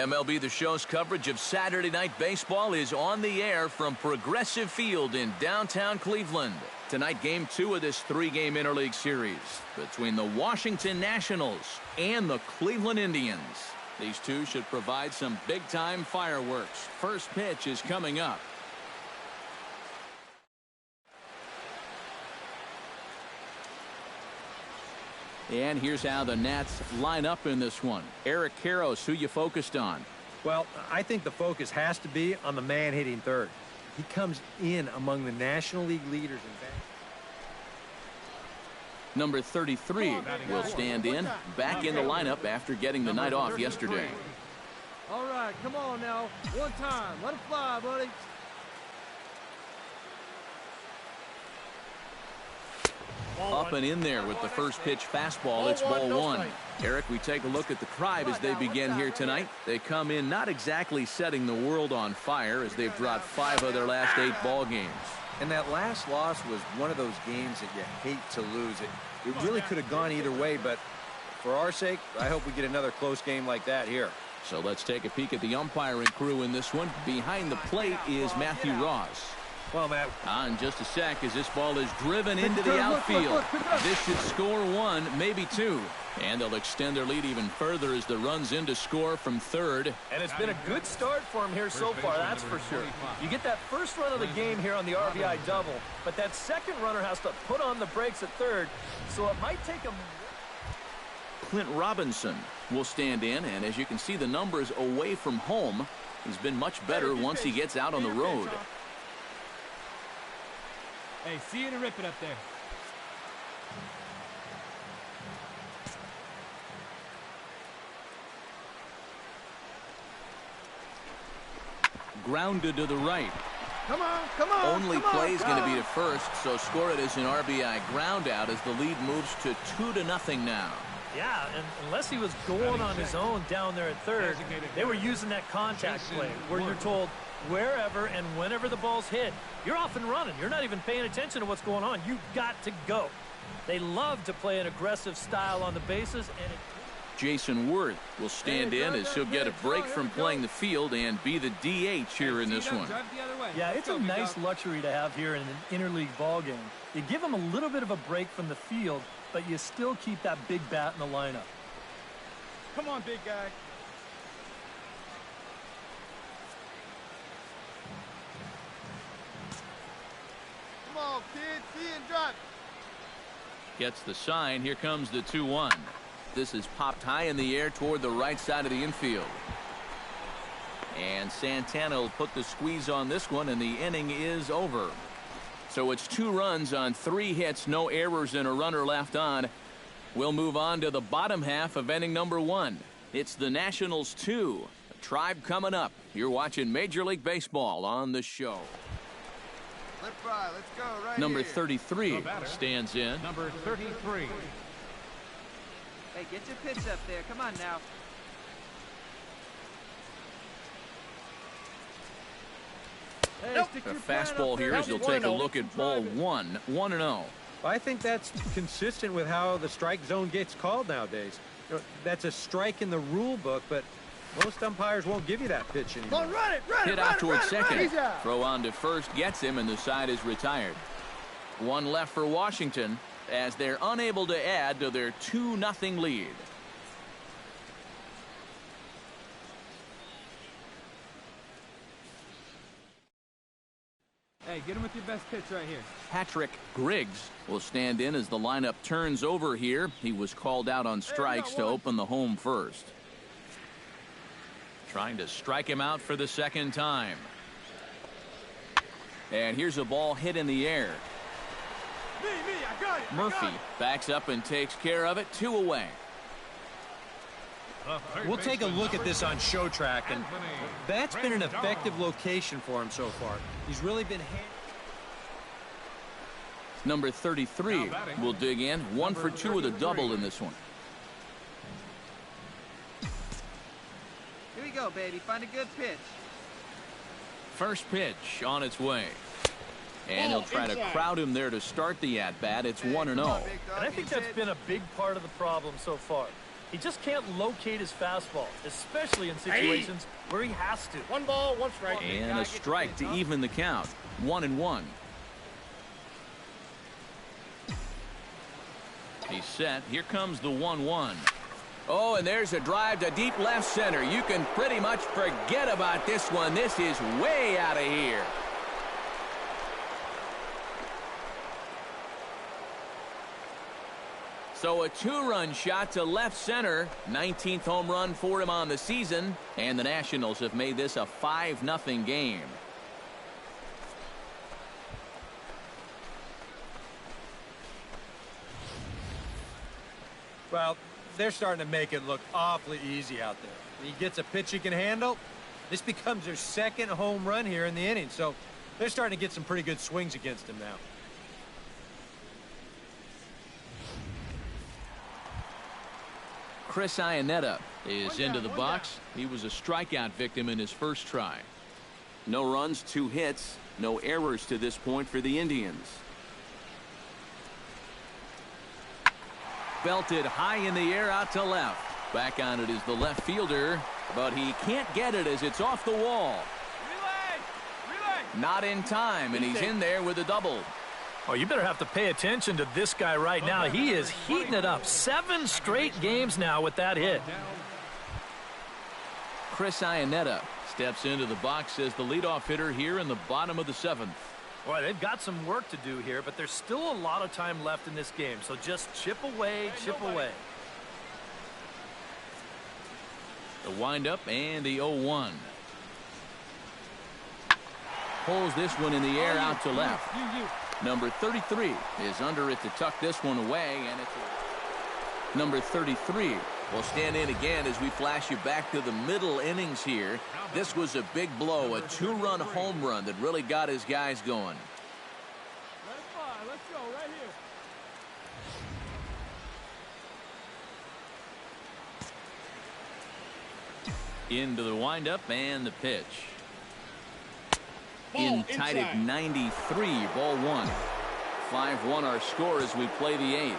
MLB The Show's coverage of Saturday Night Baseball is on the air from Progressive Field in downtown Cleveland. Tonight, Game 2 of this three-game interleague series between the Washington Nationals and the Cleveland Indians. These two should provide some big-time fireworks. First pitch is coming up. And here's how the Nats line up in this one. Eric Karros, who you focused on? Well, I think the focus has to be on the man hitting third. He comes in among the National League leaders in batting. Number 33 will stand in, back in the lineup after getting the night off yesterday. All right, come on now. One time. Let it fly, buddy. Up and in there with the first pitch fastball. It's ball one. Eric, we take a look at the Tribe as they begin here tonight. They come in not exactly setting the world on fire as they've dropped 5 of their last 8 ball games. And that last loss was one of those games that you hate to lose. It really could have gone either way, but for our sake, I hope we get another close game like that here. So let's take a peek at the umpiring crew in this one. Behind the plate is Matthew Ross. Well, Matt. In just a sec as this ball is driven into the outfield. This should score 1, maybe 2. And they'll extend their lead even further as the run's in to score from third. And it's been a good start for him here so far, that's for sure. You get that first run of the game here on the RBI double, but that second runner has to put on the brakes at third, so it might take him. Clint Robinson will stand in, and as you can see, the numbers away from home, he's been much better once he gets out on the road. Hey, see you to rip it up there. Grounded to the right. Come on, come on. Only play is going to be to first, so score it as an RBI ground out as the lead moves to 2-0 now. Yeah, and unless he was going on his own down there at third, they were using that contact play where you're told wherever and whenever the ball's hit, you're off and running. You're not even paying attention to what's going on. You've got to go. They love to play an aggressive style on the bases. And Jason Worth will stand in as he'll get a break from playing the field and be the DH here in this one. Yeah, it's a nice luxury to have here in an interleague ball game. You give them a little bit of a break from the field, but you still keep that big bat in the lineup. Come on, big guy. Come on, kid. See and drop. Gets the sign. Here comes the 2-1. This is popped high in the air toward the right side of the infield. And Santana will put the squeeze on this one, and the inning is over. So it's 2 runs on 3 hits, no errors, and a runner left on. We'll move on to the bottom half of inning number 1. It's the Nationals 2. The Tribe coming up. You're watching Major League Baseball on the show. Let's fly. Let's go right Number here. 33 stands in. Number 33. Hey, get your pitch up there. Come on now. Hey, A fastball here as you'll take a look at ball 1. 1-0. I think that's consistent with how the strike zone gets called nowadays. You know, that's a strike in the rule book, but most umpires won't give you that pitch anymore. Run it, Hit out towards second. Throw on to first gets him, and the side is retired. 1 left for Washington as they're unable to add to their 2-0 lead. Hey, get him with your best pitch right here. Patrick Griggs will stand in as the lineup turns over here. He was called out on strikes to open the home first. Trying to strike him out for the second time. And here's a ball hit in the air. I got it. Murphy backs up and takes care of it. 2 away. We'll take a look at this on Show Track, and that's been an effective location for him so far. He's really been. Number 33 will dig in. 1 for 2 with a double in this one. Here we go, baby. Find a good pitch. First pitch on its way. And he'll try to crowd him there to start the at-bat. It's 1-0. And I think that's been a big part of the problem so far. He just can't locate his fastball, especially in situations where he has to. 1 ball, 1 strike. And a strike to even the count. 1-1. He's set. Here comes the 1-1. Oh, and there's a drive to deep left center. You can pretty much forget about this one. This is way out of here. So a 2-run shot to left center. 19th home run for him on the season. And the Nationals have made this a 5-0 game. Well, they're starting to make it look awfully easy out there. When he gets a pitch he can handle, this becomes their second home run here in the inning. So they're starting to get some pretty good swings against him now. Chris Iannetta is into the box. He was a strikeout victim in his first try. No runs, 2 hits, no errors to this point for the Indians. Belted high in the air out to left. Back on it is the left fielder, but he can't get it as it's off the wall. Not in time, and he's in there with a double. Oh, you better have to pay attention to this guy right now. He is heating it up. 7 straight games now with that hit. Chris Iannetta steps into the box as the leadoff hitter here in the bottom of the 7th. Boy, they've got some work to do here, but there's still a lot of time left in this game. So just chip away, chip away. The windup and the 0-1. Pulls this one in the air out to left. Number 33 is under it to tuck this one away, and it's number 33 will stand in again as we flash you back to the middle innings here. This was a big blow, a 2-run home run that really got his guys going. Let it fly. Let's go right here. Into the windup and the pitch. Ball Tied at 93, ball 1. 5-1 our score as we play the 8th.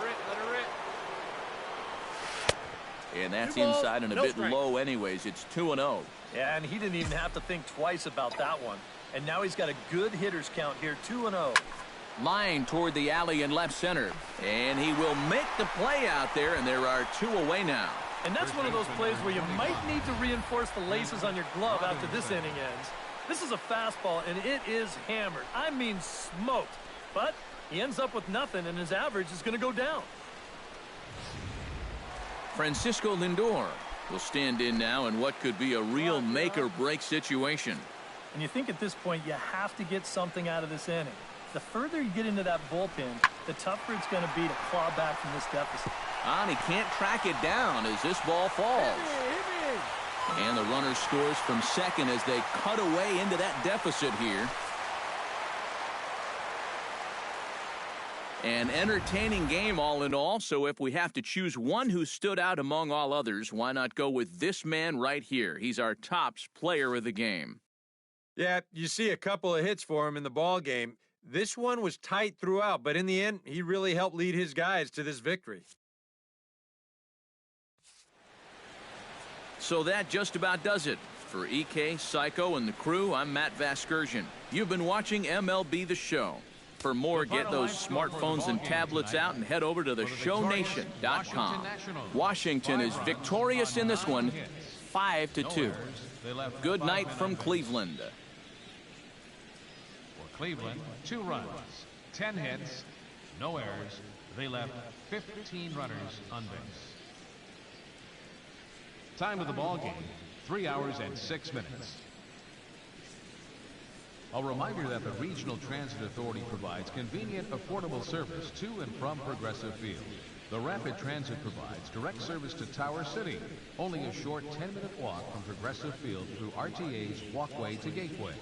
Let her rip. And that's 2 balls, inside and a no bit strikes. low anyways. It's 2-0. Yeah, and he didn't even have to think twice about that one. And now he's got a good hitters count here, 2-0. Line toward the alley in left center. And he will make the play out there, and there are 2 away now. And that's one of those plays where you might need to reinforce the laces on your glove after this inning ends. This is a fastball, and it is hammered. I mean smoked. But he ends up with nothing, and his average is going to go down. Francisco Lindor will stand in now in what could be a real make-or-break situation. And you think at this point you have to get something out of this inning. The further you get into that bullpen, the tougher it's going to be to claw back from this deficit. And he can't track it down as this ball falls. And the runner scores from second as they cut away into that deficit here. An entertaining game all in all, so if we have to choose one who stood out among all others, why not go with this man right here? He's our tops player of the game. Yeah, you see a couple of hits for him in the ball game. This one was tight throughout, but in the end, he really helped lead his guys to this victory. So that just about does it. For EK, Psycho, and the crew, I'm Matt Vasgersian. You've been watching MLB The Show. For more, get those smartphones and tablets out and head over to theshownation.com. Washington is victorious in this one, 5-2. Good night from Cleveland. For Cleveland, 2 runs, 10 hits, no errors. They left 15 runners on base. Time of the ball game, 3 hours and 6 minutes. A reminder that the Regional Transit Authority provides convenient, affordable service to and from Progressive Field. The Rapid Transit provides direct service to Tower City, only a short 10-minute walk from Progressive Field through RTA's Walkway to Gateway.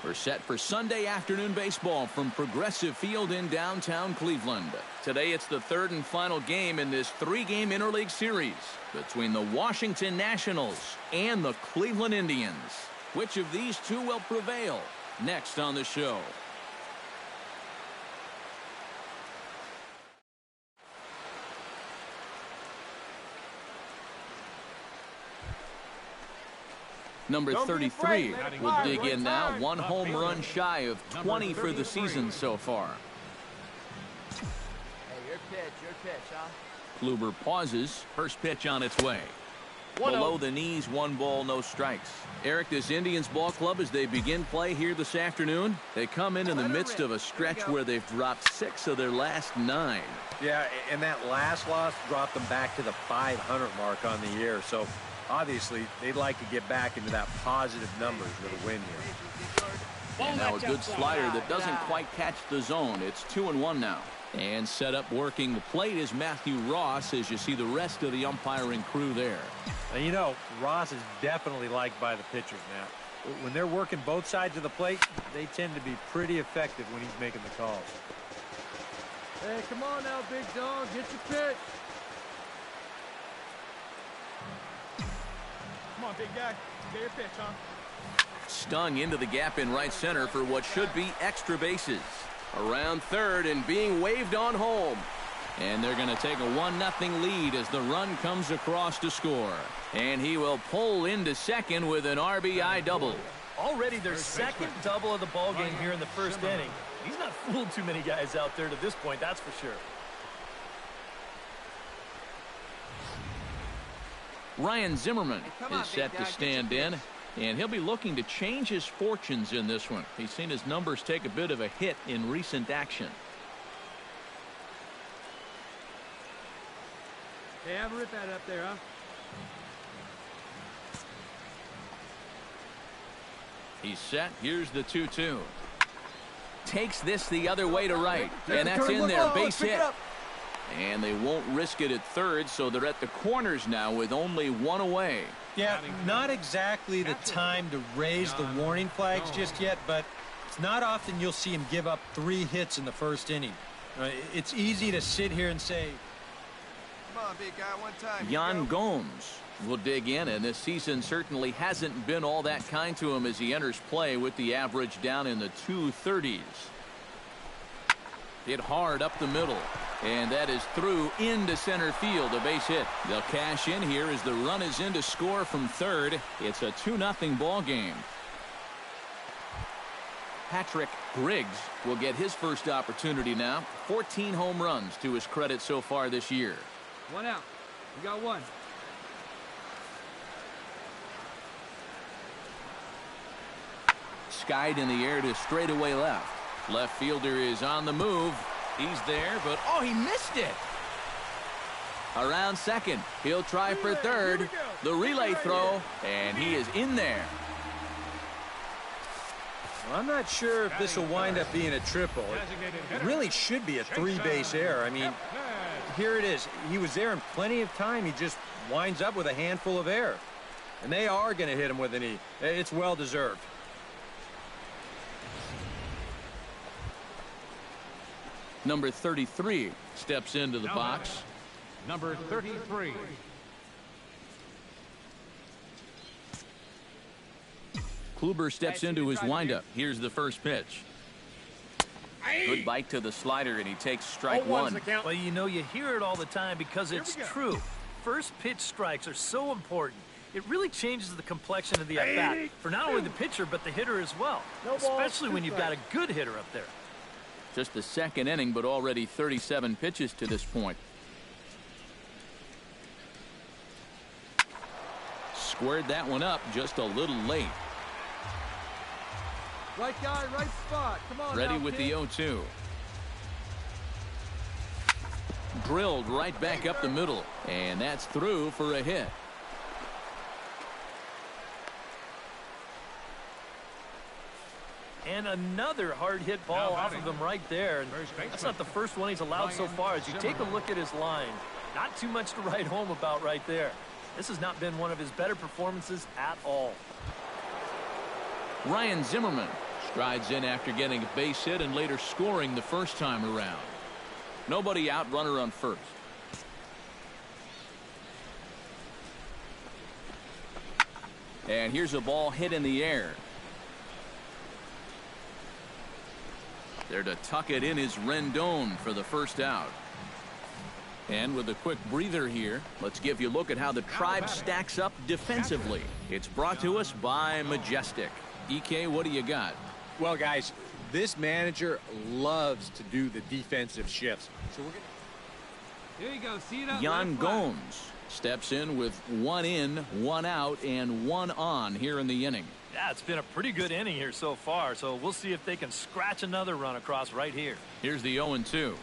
We're set for Sunday afternoon baseball from Progressive Field in downtown Cleveland. Today it's the third and final game in this three-game interleague series between the Washington Nationals and the Cleveland Indians. Which of these two will prevail? Next on the show. Number 33 will dig in now. One home run shy of 20 for the season so far. Hey, your pitch, huh? Kluber pauses. First pitch on its way. Below the knees, 1 ball, no strikes. Eric, this Indians ball club, as they begin play here this afternoon, they come in the midst of a stretch where they've dropped 6 of their last 9. Yeah, and that last loss dropped them back to the 500 mark on the year. So obviously, they'd like to get back into that positive numbers with a win here. And now a good slider that doesn't quite catch the zone. It's 2-1 now. And set up working the plate is Matthew Ross, as you see the rest of the umpiring crew there. And you know, Ross is definitely liked by the pitchers now. When they're working both sides of the plate, they tend to be pretty effective when he's making the calls. Hey, come on now, big dog. Get your pitch. Come on, big guy. Get your pitch, huh? Stung into the gap in right center for what should be extra bases. Around third and being waved on home. And they're going to take a 1-0 lead as the run comes across to score. And he will pull into second with an RBI double. Already their second double of the ball game here in the first inning. He's not fooled too many guys out there to this point, that's for sure. Ryan Zimmerman is set to stand in, and he'll be looking to change his fortunes in this one. He's seen his numbers take a bit of a hit in recent action. Hey, have a rip at it up there, huh? He's set. Here's the 2-2. Takes this the other way to right, and that's in there. Base hit. And they won't risk it at third, so they're at the corners now with only 1 away. Yeah, not exactly the time to raise the warning flags just yet, but it's not often you'll see him give up 3 hits in the first inning. It's easy to sit here and say, Come on, big guy, one time. Yan Gomes will dig in, and this season certainly hasn't been all that kind to him as he enters play with the average down in the 230s. Hit hard up the middle, and that is through into center field, a base hit. They'll cash in here as the run is in to score from third. It's a 2-0 ball game. Patrick Briggs will get his first opportunity now. 14 home runs to his credit so far this year. 1 out. You got 1. Skied in the air to straightaway left. Left fielder is on the move. He's there, but oh, he missed it. Around second. He'll try for third. The relay throw, and he is in there. well, I'm not sure if this will wind up being a triple. It really should be a 3-base error. I mean, here it is. He was there in plenty of time. He just winds up with a handful of air. And they are going to hit him with an E. It's well deserved. Number 33 steps into the box. Number 33. Kluber steps into his windup. Here's the first pitch. Good bite to the slider, and he takes strike 1. Well, you know, you hear it all the time because it's true. First pitch strikes are so important. It really changes the complexion of the at-bat for not only the pitcher but the hitter as well, especially when you've got a good hitter up there. Just the second inning, but already 37 pitches to this point. Squared that one up just a little late. Right guy, right spot. Come on. Ready now, with kid. the 0-2. Drilled right back up the middle, and that's through for a hit. And another hard hit ball off of him right there. And that's not the first one he's allowed so far. As you take a look at his line, not too much to write home about right there. This has not been one of his better performances at all. Ryan Zimmerman Strides in after getting a base hit and later scoring the first time around. Nobody out, runner on first. And here's a ball hit in the air. There to tuck it in is Rendon for the first out. And with a quick breather here, let's give you a look at how the Tribe stacks up defensively. It's brought to us by Majestic. EK, what do you got? Well, guys, this manager loves to do the defensive shifts. So we're gonna... Here you go. See it up. Yan Gomes steps in with 1 in, 1 out, and 1 on here in the inning. Yeah, it's been a pretty good inning here so far, so we'll see if they can scratch another run across right here. Here's the 0-2.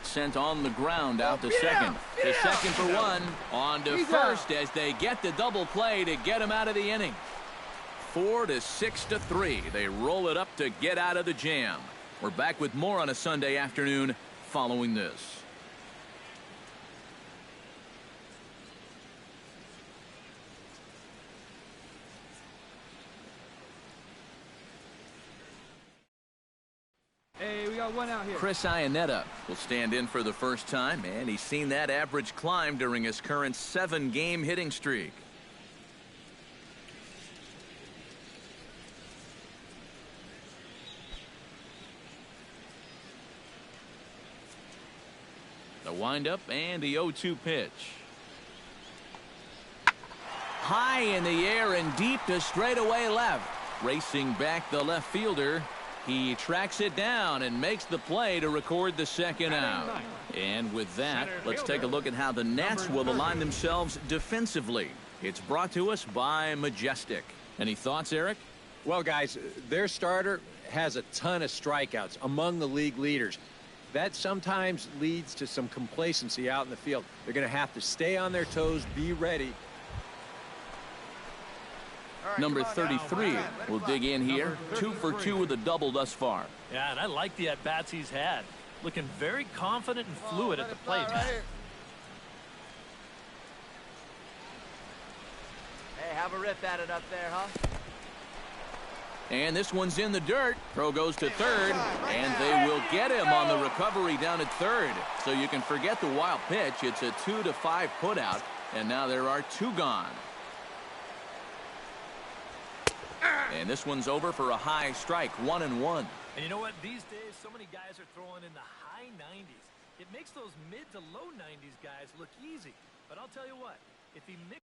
Sent on the ground out to second. To second for 1. On to first as they get the double play to get him out of the inning. 4 to 6 to 3. They roll it up to get out of the jam. We're back with more on a Sunday afternoon following this. Hey, we got one out here. Chris Iannetta will stand in for the first time, and he's seen that average climb during his current 7-game hitting streak. The windup and the 0-2 pitch. High in the air and deep to straightaway left. Racing back the left fielder. He tracks it down and makes the play to record the second out. And with that, let's take a look at how the Nats will align themselves defensively. It's brought to us by Majestic. Any thoughts, Eric? Well, guys, their starter has a ton of strikeouts, among the league leaders. That sometimes leads to some complacency out in the field. They're going to have to stay on their toes, be ready. Right, Number 33 will dig in here. 2 for 2 with a double thus far. Yeah, and I like the at-bats he's had. Looking very confident and fluid at the plate, man. Hey, have a rip at it up there, huh? And this one's in the dirt. Throw goes to third, and they will get him on the recovery down at third. So you can forget the wild pitch. It's a 2 to 5 putout, and now there are 2 gone. And this one's over for a high strike, 1-1. And you know what? These days, so many guys are throwing in the high 90s. It makes those mid to low 90s guys look easy. But I'll tell you what, if he mixes